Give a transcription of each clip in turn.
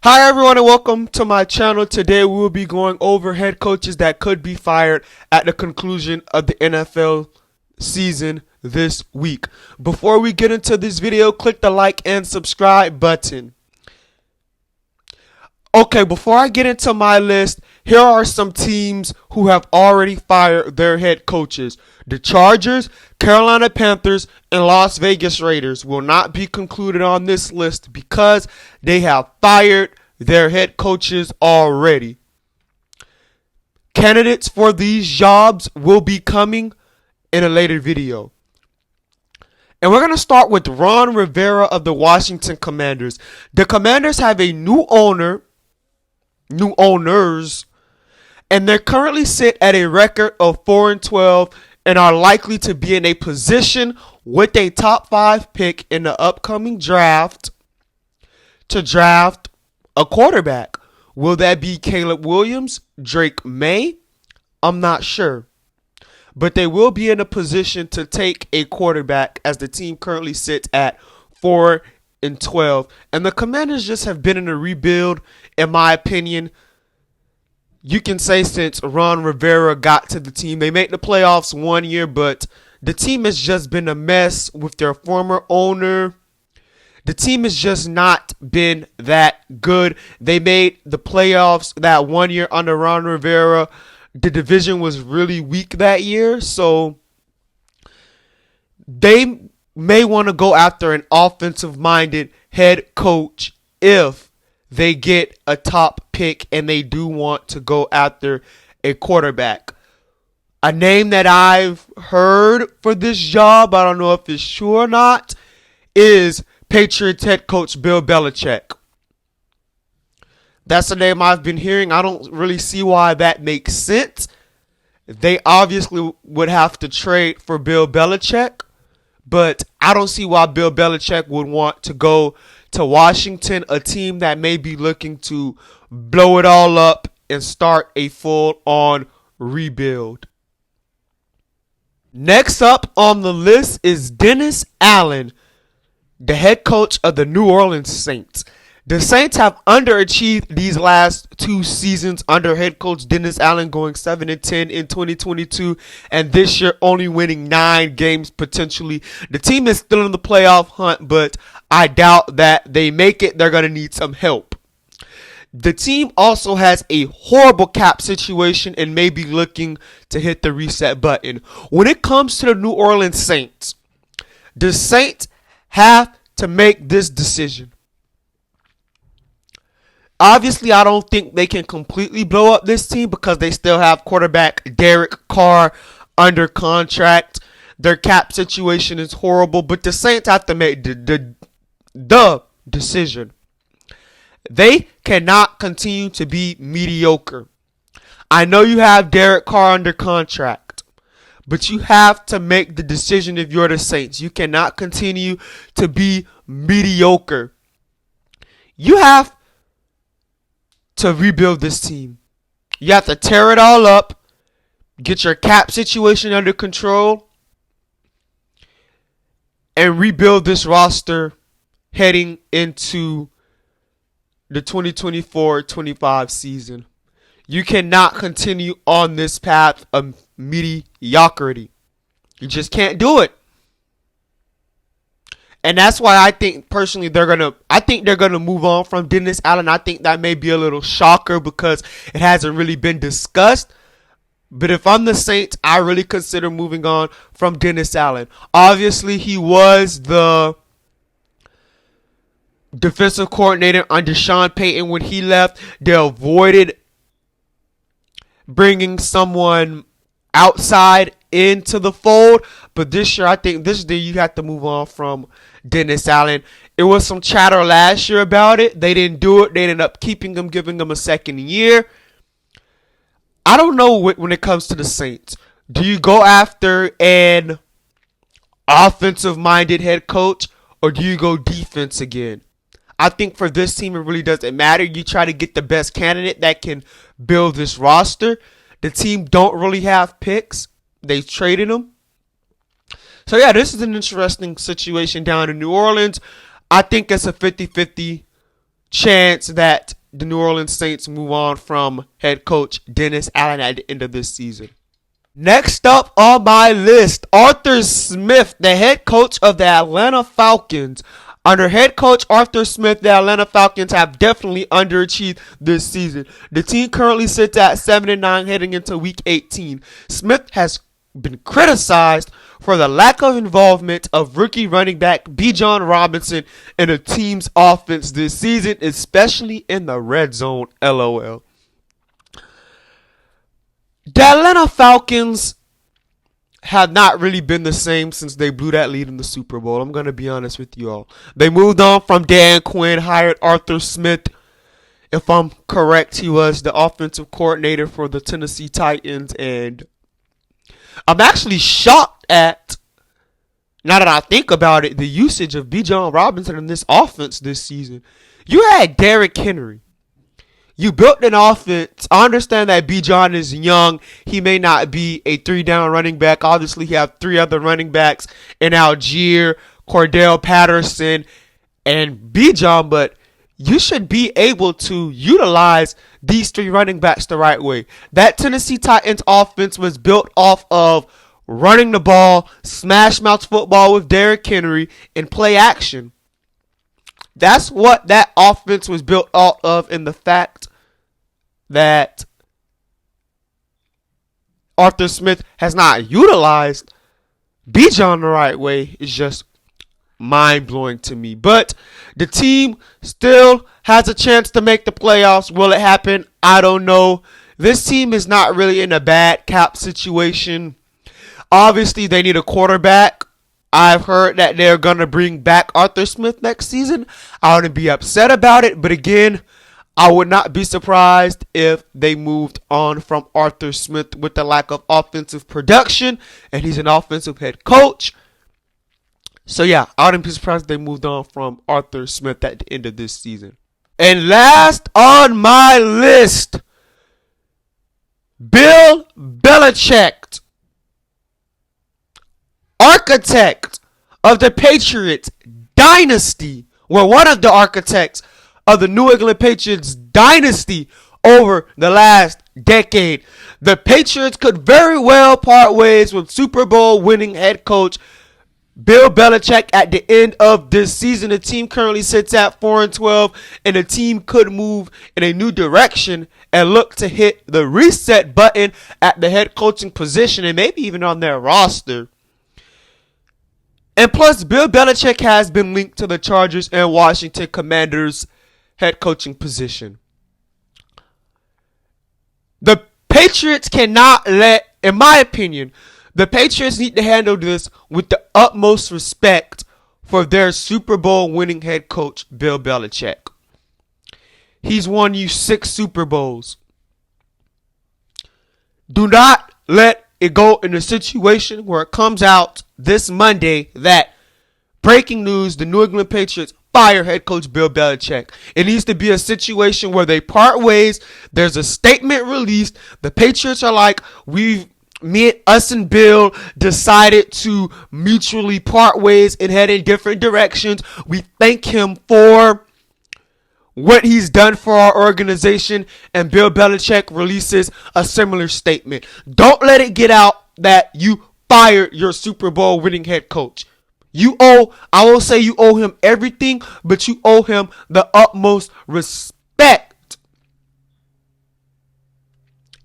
Hi everyone and welcome to my channel. Today we will be going over head coaches that could be fired at the conclusion of the NFL season this week. Before we get into this video, click the like and subscribe button. Okay, before I get into my list, here are some teams who have already fired their head coaches. The Chargers, Carolina Panthers, and Las Vegas Raiders will not be concluded on this list because they have fired their head coaches already. Candidates for these jobs will be coming in a later video. And we're going to start with Ron Rivera of the Washington Commanders. The Commanders have a new owners, and they currently sit at a record of 4-12 and are likely to be in a position with a top 5 pick in the upcoming draft to draft a quarterback. Will that be Caleb Williams, Drake May? I'm not sure. But they will be in a position to take a quarterback as the team currently sits at 4-12. And the Commanders just have been in a rebuild, in my opinion. You can say since Ron Rivera got to the team. They made the playoffs one year, but the team has just been a mess with their former owner. The team has just not been that good. They made the playoffs that one year under Ron Rivera. The division was really weak that year, so they may want to go after an offensive-minded head coach if they get a top pick and they do want to go after a quarterback. A name that I've heard for this job, I don't know if it's true or not, is Patriots head coach Bill Belichick. That's the name I've been hearing. I don't really see why that makes sense. They obviously would have to trade for Bill Belichick, but I don't see why Bill Belichick would want to go to Washington, a team that may be looking to blow it all up and start a full-on rebuild. Next up on the list is Dennis Allen, the head coach of the New Orleans Saints. The Saints have underachieved these last 2 seasons under head coach Dennis Allen, going 7-10 in 2022, and this year only winning 9 games potentially. The team is still in the playoff hunt, but I doubt that they make it. They're going to need some help. The team also has a horrible cap situation and may be looking to hit the reset button. When it comes to the New Orleans Saints, the Saints have to make this decision. Obviously, I don't think they can completely blow up this team because they still have quarterback Derek Carr under contract. Their cap situation is horrible, but the Saints have to make the decision. They cannot continue to be mediocre. I know you have Derek Carr under contract, but you have to make the decision if you're the Saints. You cannot continue to be mediocre. You have to rebuild this team. You have to tear it all up, get your cap situation under control, and rebuild this roster heading into the 2024-25 season. You cannot continue on this path of mediocrity. You just can't do it. And that's why I think personally they're gonna move on from Dennis Allen. I think that may be a little shocker because it hasn't really been discussed. But if I'm the Saints, I really consider moving on from Dennis Allen. Obviously, he was the defensive coordinator under Sean Payton when he left. They avoided bringing someone outside into the fold, but this year, I think this year you have to move on from Dennis Allen. It was some chatter last year about it. They didn't do it. They ended up keeping him, giving him a second year. I don't know when it comes to the Saints. Do you go after an offensive-minded head coach, or do you go defense again? I think for this team, it really doesn't matter. You try to get the best candidate that can build this roster. The team don't really have picks. They traded them. So, yeah, this is an interesting situation down in New Orleans. I think it's a 50-50 chance that the New Orleans Saints move on from head coach Dennis Allen at the end of this season. Next up on my list, Arthur Smith, the head coach of the Atlanta Falcons. Under head coach Arthur Smith, the Atlanta Falcons have definitely underachieved this season. The team currently sits at 7-9 heading into Week 18. Smith has been criticized for the lack of involvement of rookie running back Bijan Robinson in the team's offense this season, especially in the red zone. LOL. The Atlanta Falcons have not really been the same since they blew that lead in the Super Bowl. I'm going to be honest with you all. They moved on from Dan Quinn, hired Arthur Smith. If I'm correct, he was the offensive coordinator for the Tennessee Titans. And I'm actually shocked at, now that I think about it, the usage of Bijan Robinson in this offense this season. You had Derrick Henry. You built an offense. I understand that Bijan is young. He may not be a 3-down running back. Obviously, you have 3 other running backs in Algier, Cordell Patterson, and Bijan. But you should be able to utilize these 3 running backs the right way. That Tennessee Titans offense was built off of running the ball, smash mouth football with Derrick Henry, and play action. That's what that offense was built off of, and the fact that Arthur Smith has not utilized Bijan the right way is just mind-blowing to me. But the team still has a chance to make the playoffs. Will it happen? I don't know. This team is not really in a bad cap situation. Obviously, they need a quarterback. I've heard that they're going to bring back Arthur Smith next season. I wouldn't be upset about it. But again, I would not be surprised if they moved on from Arthur Smith with the lack of offensive production. And he's an offensive head coach. So yeah, I wouldn't be surprised if they moved on from Arthur Smith at the end of this season. And last on my list, Bill Belichick, architect of the Patriots dynasty, well, one of the architects of the New England Patriots dynasty over the last decade. The Patriots could very well part ways with Super Bowl winning head coach Bill Belichick at the end of this season. The team currently sits at 4-12, and the team could move in a new direction and look to hit the reset button at the head coaching position and maybe even on their roster. And plus, Bill Belichick has been linked to the Chargers and Washington Commanders head coaching position. The Patriots cannot let, in my opinion, the Patriots need to handle this with the utmost respect for their Super Bowl winning head coach, Bill Belichick. He's won you 6 Super Bowls. Do not let it go in a situation where it comes out this Monday that breaking news, the New England Patriots fire head coach Bill Belichick. It needs to be a situation where they part ways. There's a statement released. The Patriots are like, us and Bill decided to mutually part ways and head in different directions. We thank him for what he's done for our organization, and Bill Belichick releases a similar statement. Don't let it get out that you fired your Super Bowl winning head coach. I will say you owe him everything, but you owe him the utmost respect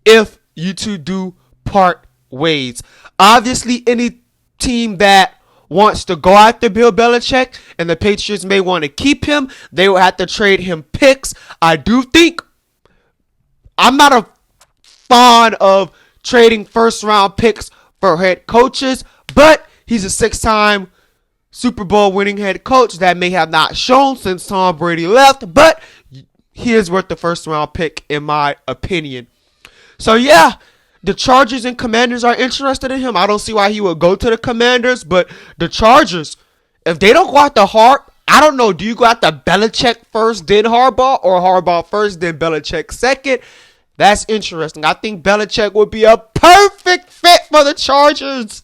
if you two do part ways. Obviously, any team that wants to go after Bill Belichick and the Patriots may want to keep him, they will have to trade him picks. I do think, I'm not a fan of trading first round picks for head coaches, but he's a 6-time Super Bowl winning head coach that may have not shown since Tom Brady left, but he is worth the first round pick in my opinion. So yeah, the Chargers and Commanders are interested in him. I don't see why he would go to the Commanders, but the Chargers, if they don't go out the I don't know, do you go out the Belichick first, then Harbaugh, or Harbaugh first, then Belichick second? That's interesting. I think Belichick would be a perfect fit for the Chargers.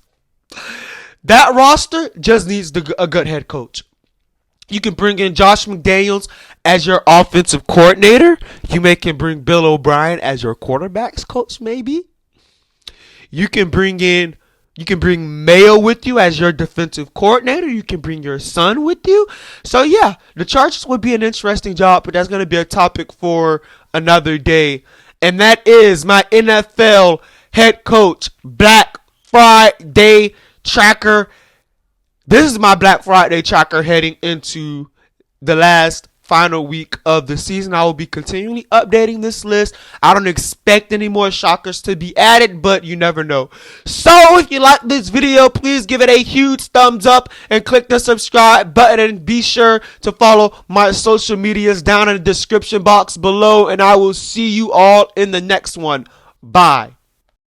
That roster just needs a good head coach. You can bring in Josh McDaniels as your offensive coordinator. You can bring Bill O'Brien as your quarterbacks coach, maybe. You can bring Mayo with you as your defensive coordinator. You can bring your son with you. So yeah, the Chargers would be an interesting job, but that's going to be a topic for another day. And that is my NFL head coach Black Friday tracker. This is my Black Friday tracker heading into the last final week of the season. I will be continually updating this list. I don't expect any more shockers to be added, but you never know. So if you like this video, please give it a huge thumbs up and click the subscribe button, and be sure to follow my social medias down in the description box below, and I will see you all in the next one. Bye.